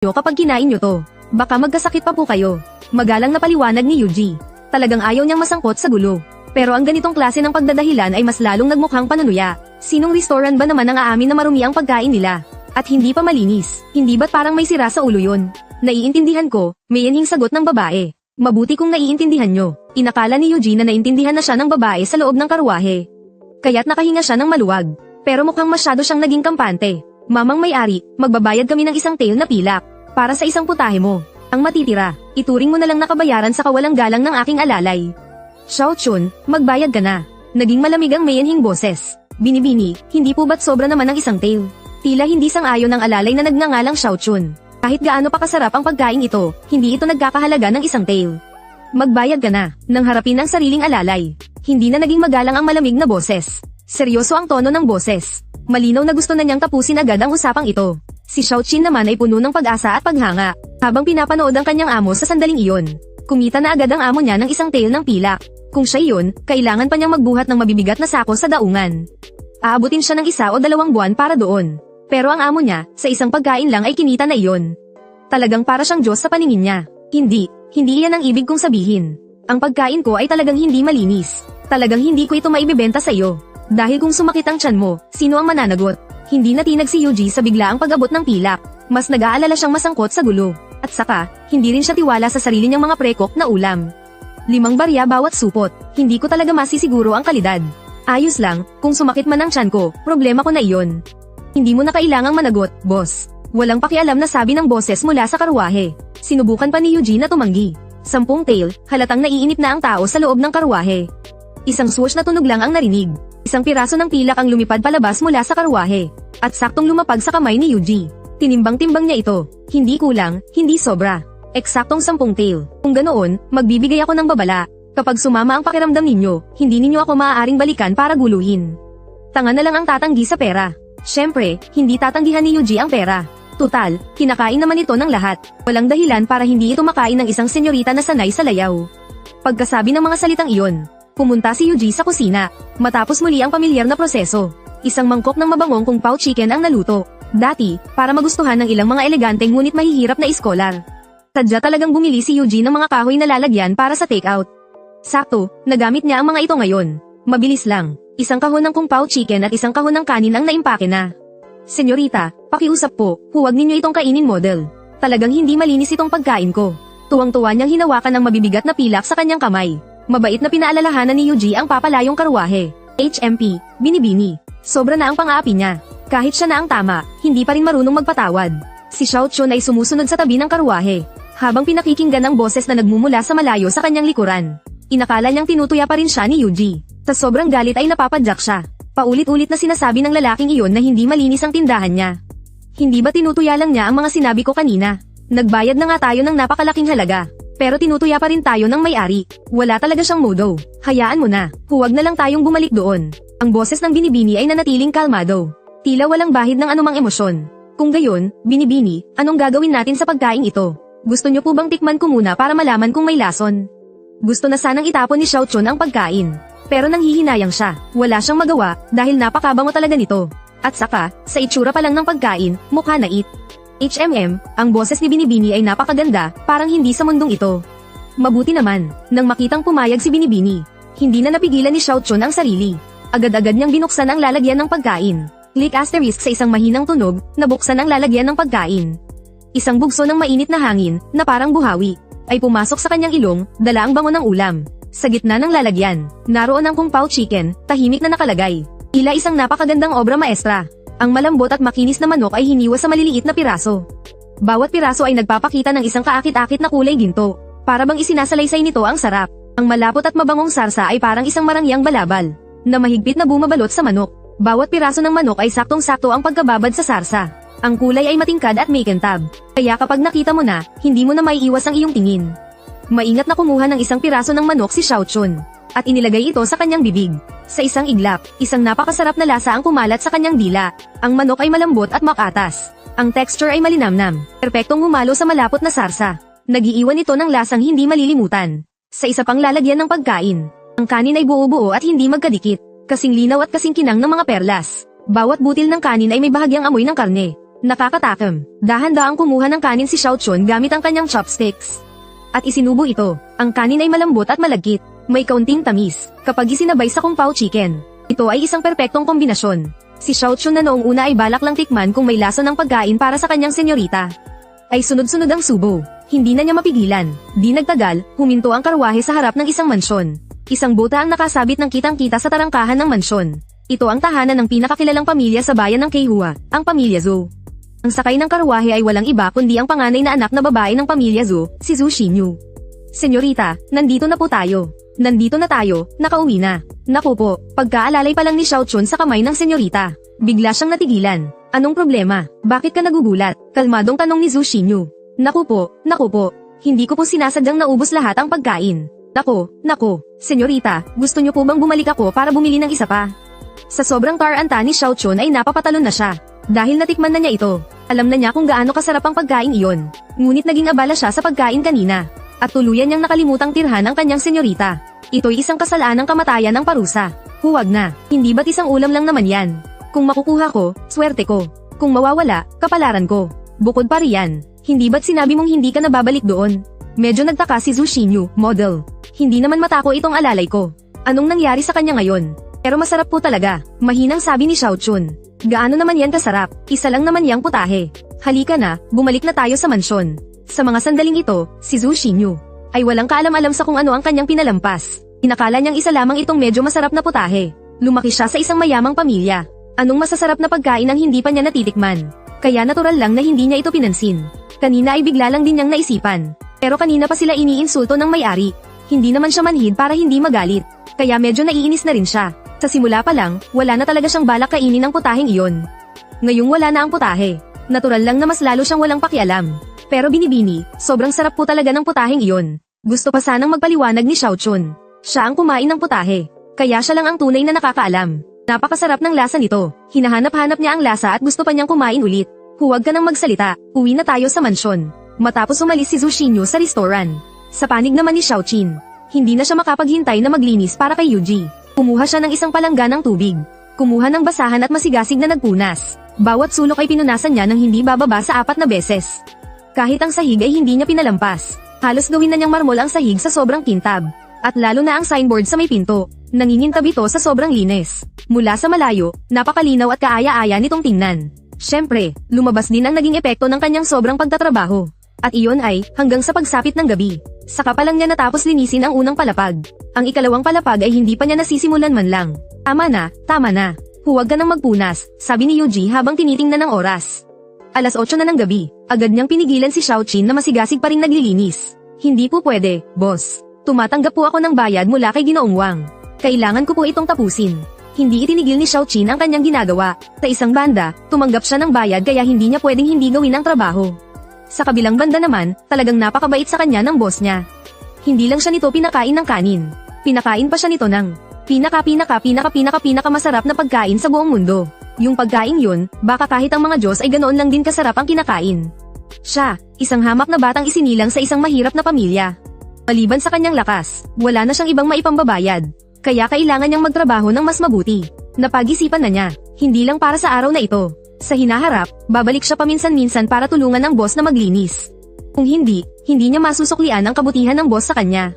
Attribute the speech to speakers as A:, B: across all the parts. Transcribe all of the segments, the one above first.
A: kapag kinain nyo to. Baka magkasakit pa po kayo. Magalang na paliwanag ni Yuji. Talagang ayaw niyang masangkot sa gulo. Pero ang ganitong klase ng pagdadahilan ay mas lalong nagmukhang panunuya. Sinong restaurant ba naman ang aamin na marumi ang pagkain nila? At hindi pa malinis. Hindi ba't parang may sira sa ulo yon? Naiintindihan ko, may yanhing sagot ng babae. Mabuti kung naiintindihan nyo. Inakala ni Yuji na naintindihan na siya ng babae sa loob ng karwahe. Kaya't nakahinga siya ng maluwag. Pero mukhang masyado siyang naging kampante. Mamang may-ari, magbabayad kami ng isang tail na pilak. Para sa isang putahe mo. Ang matitira, ituring mo na lang nakabayaran sa kawalang galang ng aking alalay. Xiao Chun, magbayad ka na. Naging malamig ang mayanhing boses. Binibini, hindi po ba't sobra naman ang isang tail? Tila hindi sang-ayon ng alalay na nagngangalang Xiao Chun. Kahit gaano pa kasarap ang pagkain ito, hindi ito nagkakahalaga ng isang tail. Magbayad ka na, nang harapin ang sariling alalay. Hindi na naging magalang ang malamig na boses. Seryoso ang tono ng boses. Malinaw na gusto na niyang tapusin agad ang usapang ito. Si Xiao Chin naman ay puno ng pag-asa at paghanga, habang pinapanood ang kanyang amo sa sandaling iyon. Kumita na agad ang amo niya ng isang tail ng pilak. Kung siya iyon, kailangan pa niyang magbuhat ng mabibigat na sako sa daungan. Aabutin siya ng 1 o 2 buwan para doon. Pero ang amo niya, sa isang pagkain lang ay kinita na iyon. Talagang para siyang Diyos sa paningin niya. Hindi iyan ang ibig kong sabihin. Ang pagkain ko ay talagang hindi malinis. Talagang hindi ko ito maibibenta sa iyo. Dahil kung sumakit ang tiyan mo, sino ang mananagot? Hindi natinag si Yuji sa biglaang pag-abot ng pilak. Mas nag-aalala siyang masangkot sa gulo. At saka, hindi rin siya tiwala sa sarili niyang mga prekok na ulam. 5 barya bawat supot. Hindi ko talaga masisiguro ang kalidad. Ayos lang, kung sumakit man ang tiyan ko, problema ko na iyon. Hindi mo na kailangang managot, boss. Walang pakialam na sabi ng boses mula sa karwahe. Sinubukan pa ni Yuji na tumanggi. 10 tail, halatang naiinip na ang tao sa loob ng karwahe. Isang swoosh na tunog lang ang narinig. Isang piraso ng pilak ang lumipad palabas mula sa karwahe. At saktong lumapag sa kamay ni Yuji. Tinimbang-timbang niya ito. Hindi kulang, hindi sobra. Eksaktong 10 tail. Kung ganoon, magbibigay ako ng babala. Kapag sumama ang pakiramdam ninyo, hindi ninyo ako maaaring balikan para guluhin. Tanga na lang ang tatanggi sa pera. Siyempre, hindi tatanggihan ni Yuji ang pera. Tutal, kinakain naman ito ng lahat. Walang dahilan para hindi ito makain ng isang senyorita na sanay sa layaw. Pagkasabi ng mga salitang iyon, pumunta si Yuji sa kusina. Matapos muli ang pamilyar na proseso. Isang mangkok ng mabangong kung pao chicken ang naluto. Dati, para magustuhan ng ilang mga elegante ngunit mahihirap na iskolar. Sadya talagang bumili si Yuji ng mga kahoy na lalagyan para sa takeout. Sakto, nagamit niya ang mga ito ngayon. Mabilis lang. Isang kahon ng kung pao chicken at isang kahon ng kanin ang naimpake na. Senyorita, pakiusap po, huwag ninyo itong kainin model. Talagang hindi malinis itong pagkain ko. Tuwang-tuwa niyang hinawakan ng mabibigat na pilak sa kanyang kamay. Mabait na pinaalalahanan ni Yuji ang papalayong karwahe. HMP, binibini. Sobra na ang pang-aapi niya. Kahit siya na ang tama, hindi pa rin marunong magpatawad. Si Xiao Chun ay sumusunod sa tabi ng karwahe, habang pinakikinggan ang boses na nagmumula sa malayo sa kanyang likuran. Inakala niyang tinutuya pa rin siya ni Yuji. Sa sobrang galit ay napapadyak siya. Paulit-ulit na sinasabi ng lalaking iyon na hindi malinis ang tindahan niya. Hindi ba tinutuya lang niya ang mga sinabi ko kanina? Nagbayad na nga tayo ng napakalaking halaga. Pero tinutuya pa rin tayo ng may-ari. Wala talaga siyang modo. Hayaan mo na. Huwag na lang tayong bumalik doon. Ang boses ng binibini ay nanatiling kalmado. Tila walang bahid ng anumang emosyon. Kung gayon, binibini, anong gagawin natin sa pagkain ito? Gusto niyo po bang tikman ko muna para malaman kung may lason? Gusto na sanang itapon ni Xiao Chun ang pagkain. Pero nanghihinayang siya. Wala siyang magawa dahil napakabango talaga nito. At saka, sa itsura pa lang ng pagkain, mukha na it. ang boses ni Binibini ay napakaganda, parang hindi sa mundong ito. Mabuti naman, nang makitang pumayag si Binibini. Hindi na napigilan ni Xiao Chun ang sarili. Agad-agad niyang binuksan ang lalagyan ng pagkain. Click asterisk sa isang mahinang tunog, nabuksan ang lalagyan ng pagkain. Isang bugso ng mainit na hangin, na parang buhawi, ay pumasok sa kanyang ilong, dala ang bango ng ulam. Sa gitna ng lalagyan, naroon ang kung pao chicken, tahimik na nakalagay. Tila isang napakagandang obra maestra. Ang malambot at makinis na manok ay hiniwa sa maliliit na piraso. Bawat piraso ay nagpapakita ng isang kaakit-akit na kulay ginto. Para bang isinasalaysay nito ang sarap. Ang malapot at mabangong sarsa ay parang isang marangyang balabal, na mahigpit na bumabalot sa manok. Bawat piraso ng manok ay saktong-sakto ang pagkababad sa sarsa. Ang kulay ay matingkad at may kintab. Kaya kapag nakita mo na, hindi mo na maiiwas ang iyong tingin. Maingat na kumuha ng isang piraso ng manok si Xiao Chun. At inilagay ito sa kanyang bibig. Sa isang iglap, isang napakasarap na lasa ang kumalat sa kanyang dila. Ang manok ay malambot at makatas. Ang texture ay malinamnam. Perpektong humalo sa malapot na sarsa. Nagiiwan ito ng lasang hindi malilimutan. Sa isa pang lalagyan ng pagkain, ang kanin ay buo-buo at hindi magkadikit. Kasing linaw at kasing kinang ng mga perlas. Bawat butil ng kanin ay may bahagyang amoy ng karne. Nakakatakam. Dahan-daang kumuha ng kanin si Xiao Chun gamit ang kanyang chopsticks. At isinubo ito. Ang kanin ay malambot at malagkit. May kaunting tamis, kapag isinabay sa kung pao chicken. Ito ay isang perpektong kombinasyon. Si Xiao Chun na noong una ay balak lang tikman kung may lasa ng pagkain para sa kanyang senyorita. Ay sunod-sunod ang subo. Hindi na niya mapigilan. Di nagtagal, huminto ang karwahe sa harap ng isang mansyon. Isang bota ang nakasabit ng kitang-kita sa tarangkahan ng mansyon. Ito ang tahanan ng pinakakilalang pamilya sa bayan ng Keihua, ang pamilya Zhou. Ang sakay ng karwahe ay walang iba kundi ang panganay na anak na babae ng pamilya Zhou, si Zhou Xinyu. Senyorita, nandito na po tayo. Nandito na tayo, nakauwi na. Naku po, pagkaalalay pa lang ni Xiao Chun sa kamay ng senyorita. Bigla siyang natigilan. Anong problema? Bakit ka nagugulat? Kalmadong tanong ni Zhou Xinyu. Naku po, hindi ko po sinasadyang naubos lahat ang pagkain. Nako, senyorita, gusto niyo po bang bumalik ako para bumili ng isa pa? Sa sobrang taranta ni Xiao Chun ay napapatalon na siya. Dahil natikman na niya ito, alam na niya kung gaano kasarap ang pagkain iyon. Ngunit naging abala siya sa pagkain kanina. At tuluyan niyang nakalimutang tirhan ang kanyang senyorita. Ito'y isang kasalanang kamatayan ng parusa. Huwag na, hindi ba't isang ulam lang naman yan? Kung makukuha ko, swerte ko. Kung mawawala, kapalaran ko. Bukod pa riyan, hindi ba't sinabi mong hindi ka nababalik doon? Medyo nagtaka si Zhou Xinyu, model. Hindi naman matako itong alalay ko. Anong nangyari sa kanya ngayon? Pero masarap po talaga, mahinang sabi ni Xiao Chun. Gaano naman yan kasarap, isa lang naman yang putahe. Halika na, bumalik na tayo sa mansyon. Sa mga sandaling ito, si Zhou Xinyu ay walang kaalam-alam sa kung ano ang kanyang pinalampas. Inakala niyang isa lamang itong medyo masarap na putahe. Lumaki siya sa isang mayamang pamilya. Anong masasarap na pagkain ang hindi pa niya natitikman? Kaya natural lang na hindi niya ito pinansin. Kanina ay bigla lang din niyang naisipan. Pero kanina pa sila iniinsulto ng may-ari. Hindi naman siya manhid para hindi magalit. Kaya medyo naiinis na rin siya. Sa simula pa lang, wala na talaga siyang balak kainin ang putaheng iyon. Ngayong wala na ang putahe. Natural lang na mas lalo siyang walang pakialam. Pero binibini, sobrang sarap po talaga ng putaheng iyon. Gusto pa sanang magpaliwanag ni Xiao Chun. Siya ang kumain ng putahe. Kaya siya lang ang tunay na nakakaalam. Napakasarap ng lasa nito. Hinahanap-hanap niya ang lasa at gusto pa niyang kumain ulit. Huwag ka nang magsalita, uwi na tayo sa mansyon. Matapos umalis si Zhou Xinyu sa restaurant. Sa panig naman ni Xiao Qin, hindi na siya makapaghintay na maglinis para kay Yuji. Kumuha siya ng isang palangga ng tubig. Kumuha ng basahan at masigasig na nagpunas. Bawat sulok ay pinunasan niya ng hindi bababa sa 4 na beses. Kahit ang sahig ay hindi niya pinalampas. Halos gawin na niyang marmol ang sahig sa sobrang kintab. At lalo na ang signboard sa may pinto. Nangingintab ito sa sobrang linis. Mula sa malayo, napakalinaw at kaaya-aya nitong tingnan. Siyempre, lumabas din ang naging epekto ng kanyang sobrang pagtatrabaho. At iyon ay, hanggang sa pagsapit ng gabi. Saka pa lang niya natapos linisin ang unang palapag. Ang ikalawang palapag ay hindi pa niya nasisimulan man lang. Tama na. Huwag ka nang magpunas, sabi ni Yuji habang tinitingnan ng oras. 8:00 na ng gabi, agad niyang pinigilan si Xiao Qin na masigasig pa ring naglilinis. Hindi po pwede, boss. Tumatanggap po ako ng bayad mula kay Ginoong Wang. Kailangan ko po itong tapusin. Hindi itinigil ni Xiao Qin ang kanyang ginagawa. Sa isang banda, tumanggap siya ng bayad kaya hindi niya pwedeng hindi gawin ang trabaho. Sa kabilang banda naman, talagang napakabait sa kanya ng boss niya. Hindi lang siya nito pinakain ng kanin. Pinakain pa siya nito ng pinakamasarap na pagkain sa buong mundo. Yung pagkain yun, baka kahit ang mga Diyos ay ganoon lang din kasarap ang kinakain. Siya, isang hamak na batang isinilang sa isang mahirap na pamilya. Maliban sa kanyang lakas, wala na siyang ibang maipambabayad. Kaya kailangan niyang magtrabaho ng mas mabuti. Napag-isipan na niya, hindi lang para sa araw na ito. Sa hinaharap, babalik siya paminsan-minsan para tulungan ang boss na maglinis. Kung hindi niya masusuklian ang kabutihan ng boss sa kanya.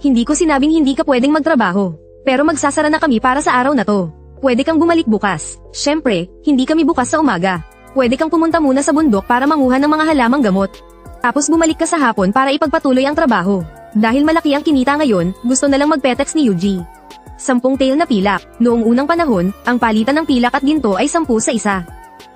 A: Hindi ko sinabing hindi ka pwedeng magtrabaho. Pero magsasara na kami para sa araw na to. Pwede kang bumalik bukas. Syempre, hindi kami bukas sa umaga. Pwede kang pumunta muna sa bundok para manguha ng mga halamang gamot. Tapos bumalik ka sa hapon para ipagpatuloy ang trabaho. Dahil malaki ang kinita ngayon, gusto na lang mag-petex ni Yuji. 10 tail na pilak. Noong unang panahon, ang palitan ng pilak at ginto ay 10 sa isa.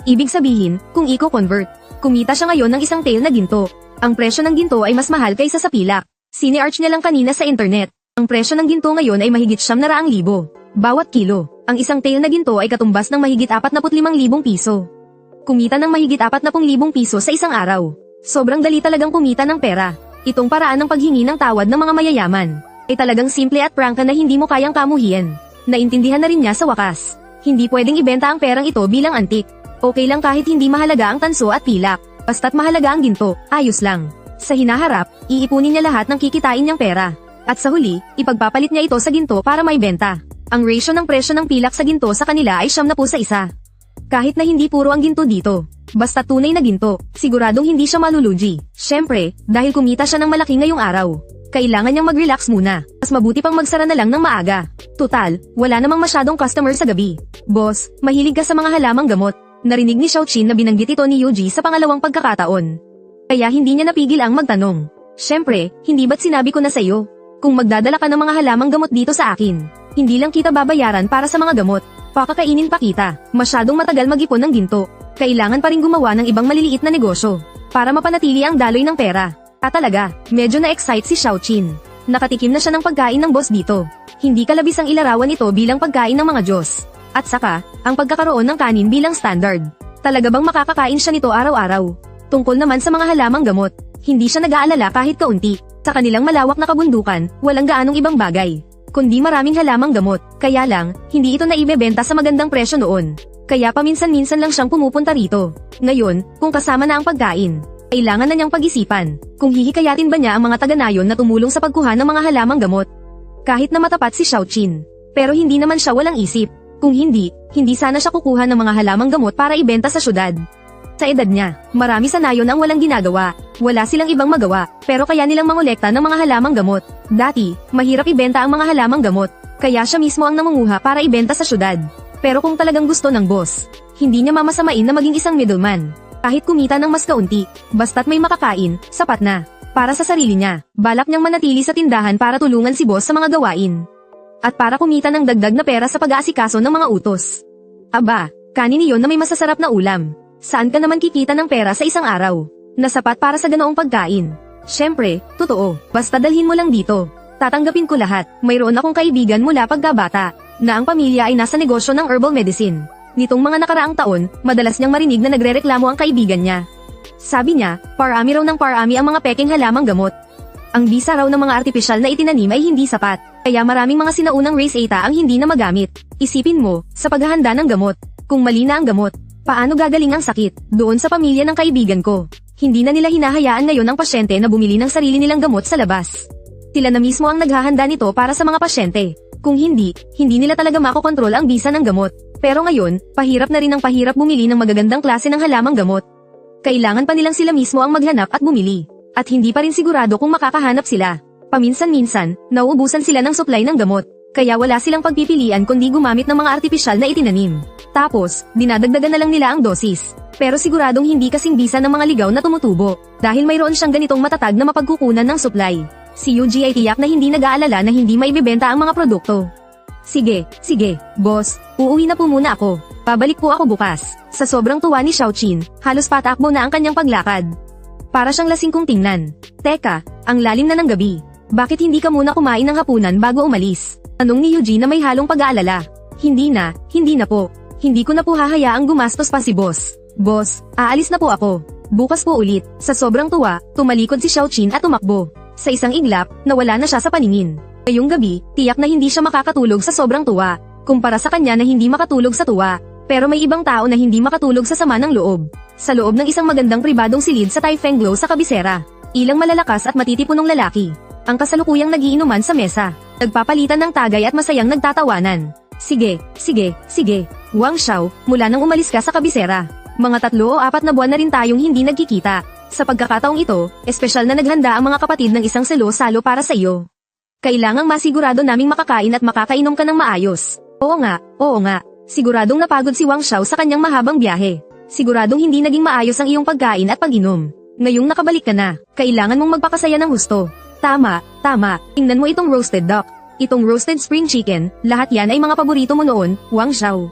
A: Ibig sabihin, kung i-convert, kumita siya ngayon ng 1 tail na ginto. Ang presyo ng ginto ay mas mahal kaysa sa pilak. Sine-arch niya lang kanina sa internet. Ang presyo ng ginto ngayon ay mahigit 900,000. Bawat kilo, ang 1 tail na ginto ay katumbas ng mahigit 45,000 piso. Kumita ng mahigit 40,000 piso sa isang araw. Sobrang dali talagang kumita ng pera. Itong paraan ng paghingi ng tawad ng mga mayayaman ay talagang simple at prangka na hindi mo kayang kamuhian. Naintindihan na rin niya sa wakas. Hindi pwedeng ibenta ang perang ito bilang antik. Okay lang kahit hindi mahalaga ang tanso at pilak. Basta't mahalaga ang ginto, ayos lang. Sa hinaharap, iipunin niya lahat ng kikitain niyang pera. At sa huli, ipagpapalit niya ito sa ginto para may benta. Ang ratio ng presyo ng pilak sa ginto sa kanila ay 10 sa isa. Kahit na hindi puro ang ginto dito. Basta tunay na ginto, siguradong hindi siya malulugi. Syempre, dahil kumita siya ng malaki ngayong araw. Kailangan niyang mag-relax muna. Mas mabuti pang magsara na lang ng maaga. Tutal, wala namang masyadong customer sa gabi. Boss, mahilig ka sa mga halamang gamot. Narinig ni Xiaoqin na binanggit ito ni Yuji sa pangalawang pagkakataon. Kaya hindi niya napigil ang magtanong. Syempre, hindi ba't sinabi ko na sa iyo? Kung magdadala ka ng mga halamang gamot dito sa akin, hindi lang kita babayaran para sa mga gamot. Pakakainin pa kita. Masyadong matagal mag-ipon ng ginto. Kailangan pa rin gumawa ng ibang maliliit na negosyo para mapanatili ang daloy ng pera. Talaga, medyo na-excite si Xiaoqin. Nakatikim na siya ng pagkain ng boss dito. Hindi kalabis ang ilarawan ito bilang pagkain ng mga Diyos. At saka, ang pagkakaroon ng kanin bilang standard. Talaga bang makakakain siya nito araw-araw? Tungkol naman sa mga halamang gamot, hindi siya nag-aalala kahit kaunti. Sa kanilang malawak na kabundukan, walang gaanong ibang bagay, kundi maraming halamang gamot. Kaya lang, hindi ito naibebenta sa magandang presyo noon. Kaya paminsan-minsan lang siyang pumupunta rito. Ngayon, kung kasama na ang pagkain, kailangan na niyang pag-isipan kung hihikayatin ba niya ang mga taga-nayon na tumulong sa pagkuha ng mga halamang gamot. Kahit na matapat si Xiaoqin, pero hindi naman siya walang isip. Kung hindi sana siya kukuha ng mga halamang gamot para ibenta sa syudad. Sa edad niya, marami sa nayon ang walang ginagawa. Wala silang ibang magawa, pero kaya nilang mangolekta ng mga halamang gamot. Dati, mahirap ibenta ang mga halamang gamot, kaya siya mismo ang nangunguha para ibenta sa syudad. Pero kung talagang gusto ng boss, hindi niya mamasamain na maging isang middleman. Kahit kumita ng mas kaunti, basta't may makakain, sapat na. Para sa sarili niya, balak niyang manatili sa tindahan para tulungan si boss sa mga gawain. At para kumita ng dagdag na pera sa pag-aasikaso ng mga utos. Aba, kanin iyon na may masasarap na ulam. Saan ka naman kikita ng pera sa isang araw na sapat para sa ganoong pagkain? Syempre, totoo, basta dalhin mo lang dito. Tatanggapin ko lahat. Mayroon akong kaibigan mula pagkabata na ang pamilya ay nasa negosyo ng herbal medicine. Nitong mga nakaraang taon, madalas niyang marinig na nagrereklamo ang kaibigan niya. Sabi niya, parami raw ng parami ang mga peking halamang gamot. Ang bisa raw ng mga artipisyal na itinanim ay hindi sapat, kaya maraming mga sinaunang race eta ang hindi na magamit. Isipin mo, sa paghahanda ng gamot, kung mali na ang gamot, paano gagaling ang sakit? Doon sa pamilya ng kaibigan ko, hindi na nila hinahayaan ngayon ang pasyente na bumili ng sarili nilang gamot sa labas. Sila na mismo ang naghahanda nito para sa mga pasyente. Kung hindi nila talaga makokontrol ang bisa ng gamot. Pero ngayon, pahirap na rin ang pahirap bumili ng magagandang klase ng halamang gamot. Kailangan pa nilang sila mismo ang maghanap at bumili. At hindi pa rin sigurado kung makakahanap sila. Paminsan-minsan, nauubusan sila ng supply ng gamot. Kaya wala silang pagpipilian kundi gumamit ng mga artipisyal na itinanim. Tapos, dinadagdagan na lang nila ang dosis. Pero siguradong hindi kasing bisa ng mga ligaw na tumutubo. Dahil mayroon siyang ganitong matatag na mapagkukunan ng supply. Si Yuji ay tiyak na hindi nag-aalala na hindi maibebenta ang mga produkto. Sige, boss, uuwi na po muna ako. Pabalik po ako bukas. Sa sobrang tuwa ni Xiaoqin, halos patakbo na ang kanyang paglakad. Para siyang lasing kung tingnan. Teka, ang lalim na ng gabi. Bakit hindi ka muna kumain ng hapunan bago umalis? Tanong ni Yuji na may halong pag-aalala. Hindi na po. Hindi ko na po hahayaang gumastos pa si boss. Boss, aalis na po ako. Bukas po ulit. Sa sobrang tuwa, tumalikod si Xiaoqin at tumakbo. Sa isang iglap, nawala na siya sa paningin. Ngayong gabi, tiyak na hindi siya makakatulog sa sobrang tuwa. Kumpara sa kanya na hindi makatulog sa tuwa. Pero may ibang tao na hindi makatulog sa sama ng loob. Sa loob ng isang magandang pribadong silid sa Taifeng Glow sa kabisera. Ilang malalakas at matitipunong lalaki. Ang kasalukuyang nagiinuman sa mesa. Nagpapalitan ng tagay at masayang nagtatawanan. Sige. Wang Xiao, mula nang umalis ka sa kabisera. Mga 3 o 4 na buwan na rin tayong hindi nagkikita. Sa pagkakataong ito, espesyal na naghanda ang mga kapatid ng isang salo-salo para sa iyo. Kailangang masigurado naming makakain at makakainom ka ng maayos. Oo nga. Siguradong napagod si Wang Xiao sa kanyang mahabang biyahe. Siguradong hindi naging maayos ang iyong pagkain at pag-inom. Ngayong nakabalik ka na, kailangan mong magpakasaya ng husto. Tama. Tingnan mo itong roasted duck. Itong roasted spring chicken, lahat yan ay mga paborito mo noon, Wang Xiao.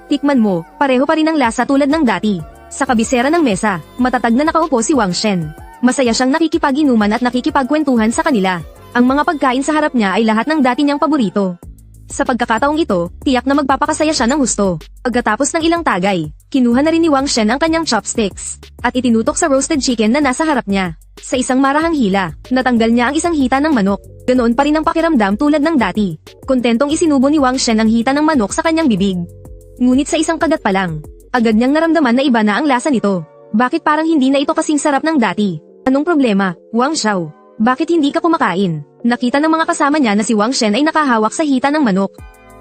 A: Tikman mo, pareho pa rin ang lasa tulad ng dati. Sa kabisera ng mesa, matatag na nakaupo si Wang Shen. Masaya siyang nakikipag-inuman at nakikipagkwentuhan sa kanila. Ang mga pagkain sa harap niya ay lahat ng dati niyang paborito. Sa pagkakataong ito, tiyak na magpapakasaya siya ng husto. Pagkatapos ng ilang tagay, kinuha na rin ni Wang Shen ang kanyang chopsticks at itinutok sa roasted chicken na nasa harap niya. Sa isang marahang hila, natanggal niya ang isang hita ng manok. Ganoon pa rin ang pakiramdam tulad ng dati. Kontentong isinubo ni Wang Shen ang hita ng manok sa kanyang bibig. Ngunit sa isang kagat pa lang, agad niyang naramdaman na iba na ang lasa nito. Bakit parang hindi na ito kasing sarap ng dati? Anong problema, Wang Xiao? Bakit hindi ka kumakain? Nakita ng mga kasama niya na si Wang Shen ay nakahawak sa hita ng manok.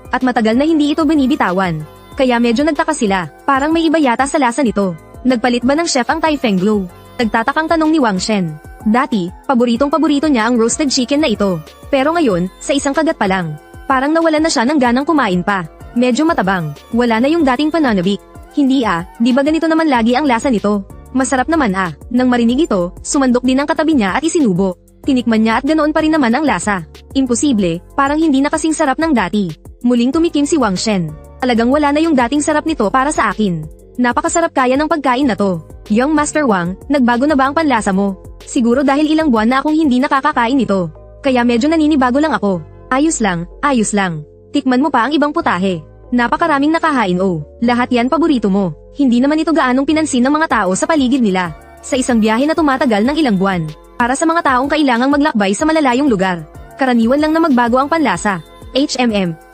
A: At matagal na hindi ito binibitawan. Kaya medyo nagtaka sila, parang may iba yata sa lasa nito. Nagpalit ba ng chef ang Tai Feng Glow? Nagtatakang tanong ni Wang Shen. Dati, paboritong-paborito niya ang roasted chicken na ito. Pero ngayon, sa isang kagat pa lang, parang nawalan na siya ng ganang kumain pa. Medyo matabang, wala na yung dating pananabik. Hindi di ba ganito naman lagi ang lasa nito? Masarap naman Nang marinig ito, sumandok din ang katabi niya at isinubo. Tinikman niya at ganoon pa rin naman ang lasa. Imposible, parang hindi na kasing sarap ng dati. Muling tumikim si Wang Shen. Talagang wala na yung dating sarap nito para sa akin. Napakasarap kaya ng pagkain na to. Young Master Wang, nagbago na ba ang panlasa mo? Siguro dahil ilang buwan na akong hindi nakakakain nito. Kaya medyo naninibago lang ako. Ayos lang, ayos lang. Tikman mo pa ang ibang putahe. Napakaraming nakahain Lahat yan paborito mo. Hindi naman ito gaanong pinansin ng mga tao sa paligid nila. Sa isang biyahe na tumatagal ng ilang buwan. Para sa mga taong kailangang maglakbay sa malalayong lugar. Karaniwan lang na magbago ang panlasa.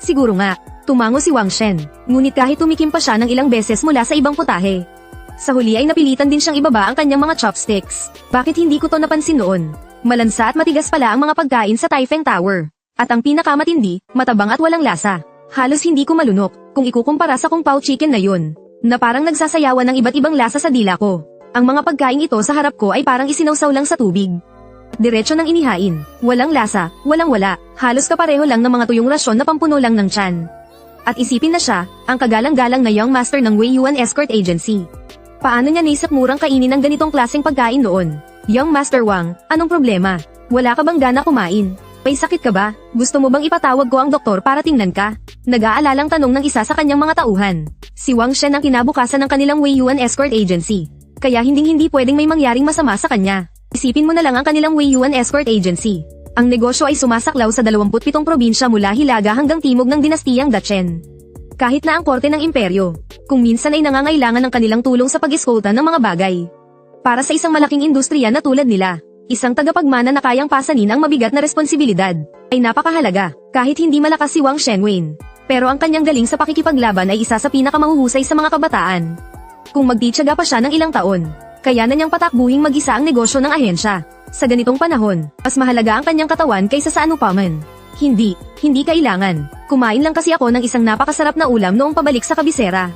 A: Siguro nga. Tumango si Wang Shen. Ngunit kahit tumikim pa siya ng ilang beses mula sa ibang putahe. Sa huli ay napilitan din siyang ibaba ang kanyang mga chopsticks. Bakit hindi ko to napansin noon? Malansa at matigas pala ang mga pagkain sa Tai Feng Tower. At ang pinakamatindi, matabang at walang lasa. Halos hindi ko malunok kung ikukumpara sa Kung Pao chicken na yun. Na parang nagsasayawan ng iba't ibang lasa sa dila ko. Ang mga pagkain ito sa harap ko ay parang isinawsaw lang sa tubig. Diretso ng inihain. Walang lasa, walang-wala. Halos kapareho lang ng mga tuyong rasyon na pampuno lang ng tiyan. At isipin na siya, ang kagalang-galang na young master ng Wei Yuan Escort Agency. Paano niya naisip murang kainin ang ganitong klaseng pagkain noon? Young Master Wang, anong problema? Wala ka bang gana kumain? May sakit ka ba? Gusto mo bang ipatawag ko ang doktor para tingnan ka? Nag-aalalang tanong ng isa sa kanyang mga tauhan. Si Wang Shen ang kinabukasan ng kanilang Wei Yuan Escort Agency. Kaya hindi pwedeng may mangyaring masama sa kanya. Isipin mo na lang ang kanilang Wei Yuan Escort Agency. Ang negosyo ay sumasaklaw sa 27 probinsya mula Hilaga hanggang timog ng dinastiyang Dachen. Kahit na ang korte ng imperyo, kung minsan ay nangangailangan ng kanilang tulong sa pag-eskolta ng mga bagay. Para sa isang malaking industriya na tulad nila, isang tagapagmana na kayang pasanin ang mabigat na responsibilidad, ay napakahalaga, kahit hindi malakas si Wang Shenwen. Pero ang kanyang galing sa pakikipaglaban ay isa sa pinakamahuhusay sa mga kabataan. Kung magtitiyaga pa siya ng ilang taon, kaya na niyang patakbuhing mag-isa ang negosyo ng ahensya. Sa ganitong panahon, mas mahalaga ang kanyang katawan kaysa sa anupaman. Hindi kailangan. Kumain lang kasi ako ng isang napakasarap na ulam noong pabalik sa kabisera.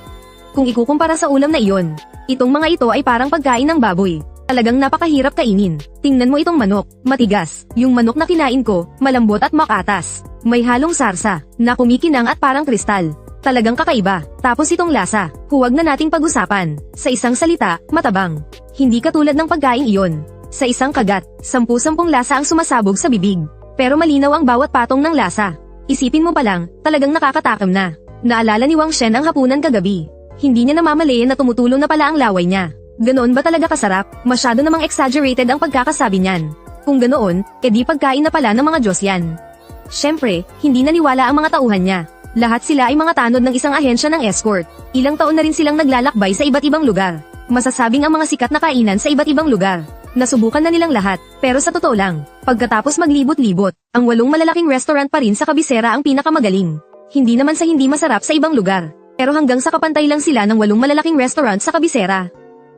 A: Kung ikukumpara sa ulam na iyon, itong mga ito ay parang pagkain ng baboy. Talagang napakahirap kainin. Tingnan mo itong manok, matigas. Yung manok na kinain ko, malambot at makatas. May halong sarsa, na kumikinang at parang kristal. Talagang kakaiba. Tapos itong lasa, huwag na nating pag-usapan. Sa isang salita, matabang. Hindi katulad ng pagkain iyon. Sa isang kagat, 10-10 lasa ang sumasabog sa bibig. Pero malinaw ang bawat patong ng lasa. Isipin mo pa lang, talagang nakakatakam na. Naalala ni Wang Shen ang hapunan kagabi. Hindi niya namamalayan na tumutulong na pala ang laway niya. Ganoon ba talaga kasarap? Masyado namang exaggerated ang pagkakasabi niyan. Kung ganoon, edi pagkain na pala ng mga Diyos yan. Siyempre, hindi naniwala ang mga tauhan niya. Lahat sila ay mga tanod ng isang ahensya ng escort. Ilang taon na rin silang naglalakbay sa iba't ibang lugar. Masasabing ang mga sikat na kainan sa iba't ibang lugar. Nasubukan na nilang lahat, pero sa totoo lang, pagkatapos maglibot-libot, ang 8 malalaking restaurant pa rin sa kabisera ang pinakamagaling. Hindi naman sa hindi masarap sa ibang lugar, pero hanggang sa kapantay lang sila ng 8 malalaking restaurant sa kabisera.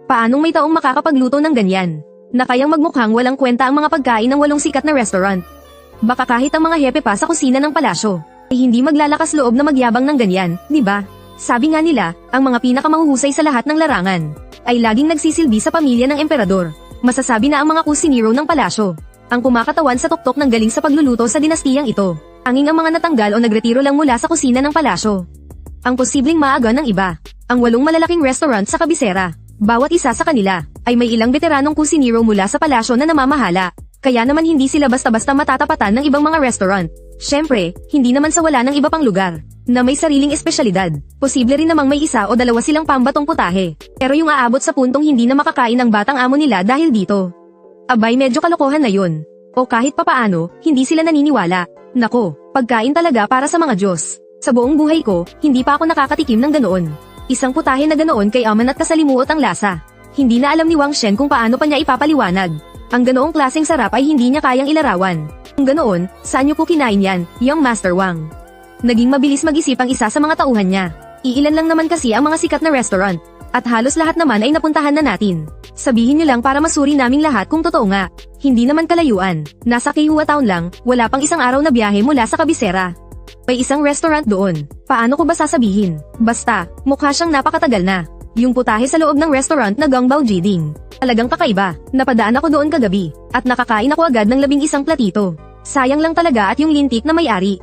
A: Paanong may taong makakapagluto ng ganyan? Na kayang magmukhang walang kwenta ang mga pagkain ng 8 sikat na restaurant. Baka kahit ang mga hepe pa sa kusina ng palasyo, ay hindi maglalakas loob na magyabang ng ganyan, di ba? Sabi nga nila, ang mga pinakamahuhusay sa lahat ng larangan, ay laging nagsisilbi sa pamilya ng emperador. Masasabi na ang mga kusinero ng palasyo ang kumakatawan sa tuktok ng galing sa pagluluto sa dinastiyang ito. Anging ang mga natanggal o nagretiro lang mula sa kusina ng palasyo. Ang posibleng maaga ng iba, ang 8 malalaking restaurant sa kabisera. Bawat isa sa kanila ay may ilang veteranong kusinero mula sa palasyo na namamahala. Kaya naman hindi sila basta-basta matatapatan ng ibang mga restaurant. Syempre, hindi naman sa wala ng iba pang lugar na may sariling espesyalidad. Posible rin namang may 1 o 2 silang pambatong putahe. Pero yung aabot sa puntong hindi na makakain ng batang amo nila dahil dito. Abay medyo kalokohan na yun. O kahit papaano, hindi sila naniniwala. Nako, pagkain talaga para sa mga Diyos. Sa buong buhay ko, hindi pa ako nakakatikim ng ganoon. Isang putahe na ganoon kay aman at kasalimuot ang lasa. Hindi na alam ni Wang Shen kung paano pa niya ipapaliwanag. Ang ganoong klaseng sarap ay hindi niya kayang ilarawan. Kung ganoon, saan niyo po kinain yan, Young Master Wang? Naging mabilis mag-isip ang isa sa mga tauhan niya. Iilan lang naman kasi ang mga sikat na restaurant. At halos lahat naman ay napuntahan na natin. Sabihin niyo lang para masuri naming lahat kung totoo nga. Hindi naman kalayuan. Nasa Kihua Town lang, wala pang 1 araw na biyahe mula sa kabisera. May isang restaurant doon. Paano ko ba sasabihin? Basta, mukha siyang napakatagal na. Yung putahe sa loob ng restaurant na Gongbao Jiding. Talagang kakaiba. Napadaan ako doon kagabi. At nakakain ako agad ng 11 platito. Sayang lang talaga at yung lintik na may-ari.